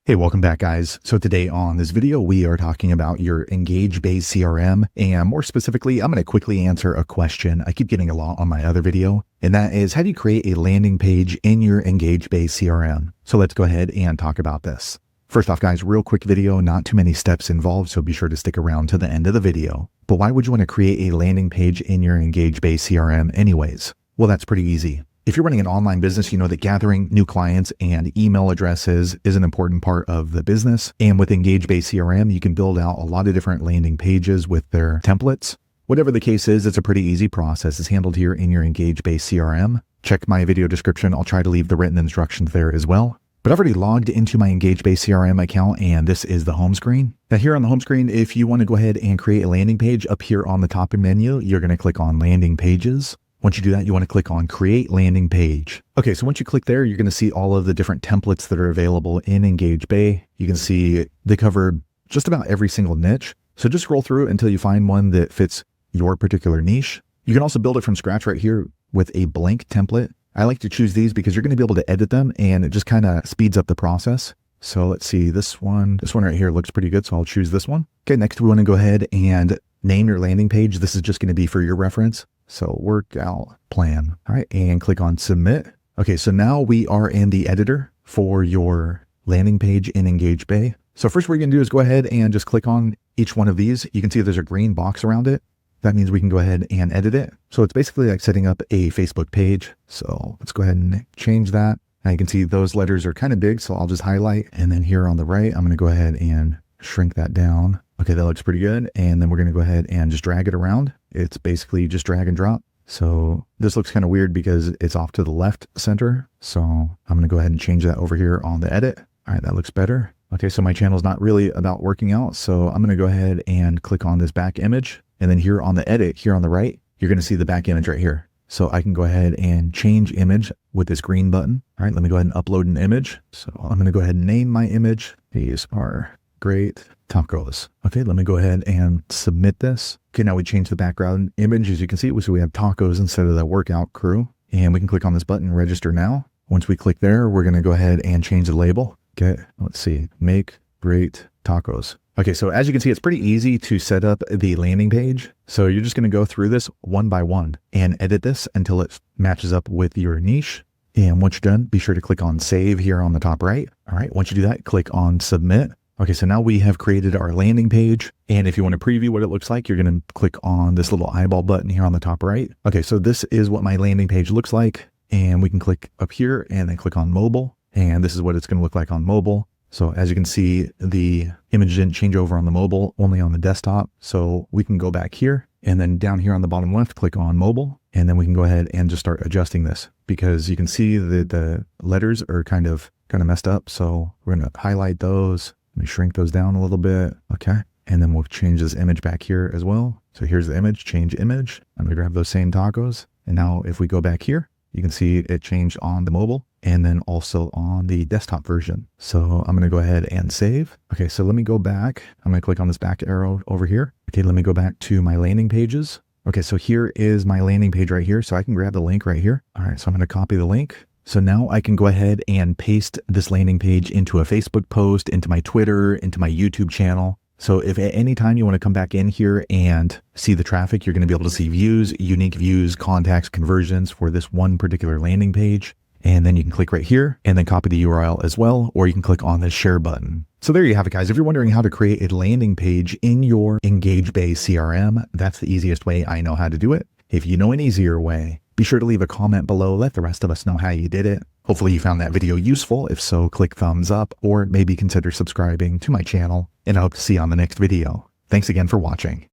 Hey, welcome back, guys. So today on this video, we are talking about your EngageBay CRM, and more specifically, I'm going to quickly answer a question I keep getting a lot on my other video, and that is, how do you create a landing page in your EngageBay CRM? So let's go ahead and talk about this. First off, guys, real quick video, not too many steps involved, so be sure to stick around to the end of the video. But why would you want to create a landing page in your EngageBay CRM anyways? Well, that's pretty easy. If you're running an online business, you know that gathering new clients and email addresses is an important part of the business. And with EngageBay CRM, you can build out a lot of different landing pages with their templates. Whatever the case is, it's a pretty easy process. It's handled here in your EngageBay CRM. Check my video description. I'll try to leave the written instructions there as well. But I've already logged into my EngageBay CRM account, and this is the home screen. Now here on the home screen, if you want to go ahead and create a landing page up here on the top menu, you're going to click on Landing Pages. Once you do that, you want to click on Create Landing Page. Okay, so once you click there, you're going to see all of the different templates that are available in EngageBay. You can see they cover just about every single niche. So just scroll through until you find one that fits your particular niche. You can also build it from scratch right here with a blank template. I like to choose these because you're going to be able to edit them, and it just kind of speeds up the process. So let's see, this one right here looks pretty good, so I'll choose this one. Okay, next we want to go ahead and name your landing page. This is just going to be for your reference. So workout plan. All right, and click on Submit. Okay, so now we are in the editor for your landing page in EngageBay. So first what you're going to do is go ahead and just click on each one of these. You can see there's a green box around it. That means we can go ahead and edit it. So it's basically like setting up a Facebook page. So let's go ahead and change that. Now you can see those letters are kind of big, so I'll just highlight. And then here on the right, I'm going to go ahead and shrink that down. Okay, that looks pretty good. And then we're going to go ahead and just drag it around. It's basically just drag and drop. So this looks kind of weird because it's off to the left center. So I'm going to go ahead and change that over here on the edit. All right, that looks better. Okay, so my channel is not really about working out. So I'm going to go ahead and click on this back image. And then here on the edit, here on the right, you're going to see the back image right here. So I can go ahead and change image with this green button. All right, let me go ahead and upload an image. So I'm going to go ahead and name my image. These are great tacos. Okay, let me go ahead and submit this. Okay, now we change the background image. As you can see, so we have tacos instead of the workout crew. And we can click on this button, register now. Once we click there, we're going to go ahead and change the label. Okay, let's see, make great tacos. Okay, so as you can see, it's pretty easy to set up the landing page. So you're just going to go through this one by one and edit this until it matches up with your niche. And once you're done, be sure to click on Save here on the top right. All right, once you do that, click on Submit. Okay, so now we have created our landing page. And if you want to preview what it looks like, you're going to click on this little eyeball button here on the top right. Okay, so this is what my landing page looks like. And we can click up here and then click on mobile. And this is what it's going to look like on mobile. So as you can see, the image didn't change over on the mobile, only on the desktop. So we can go back here and then down here on the bottom left, click on mobile. And then we can go ahead and just start adjusting this because you can see that the letters are kind of messed up. So we're going to highlight those. Let me shrink those down a little bit. Okay. And then we'll change this image back here as well. So here's the image, change image. I'm going to grab those same tacos. And now if we go back here, you can see it changed on the mobile and then also on the desktop version. So I'm going to go ahead and save. Okay. So let me go back. I'm going to click on this back arrow over here. Okay. Let me go back to my landing pages. Okay. So here is my landing page right here. So I can grab the link right here. All right. So I'm going to copy the link. So now I can go ahead and paste this landing page into a Facebook post, into my Twitter, into my YouTube channel. So if at any time you want to come back in here and see the traffic, you're going to be able to see views, unique views, contacts, conversions for this one particular landing page. And then you can click right here and then copy the URL as well, or you can click on the share button. So there you have it, guys. If you're wondering how to create a landing page in your EngageBay CRM, that's the easiest way I know how to do it. If you know an easier way, be sure to leave a comment below. Let the rest of us know how you did it. Hopefully you found that video useful. If so, click thumbs up or maybe consider subscribing to my channel, and I hope to see you on the next video. Thanks again for watching.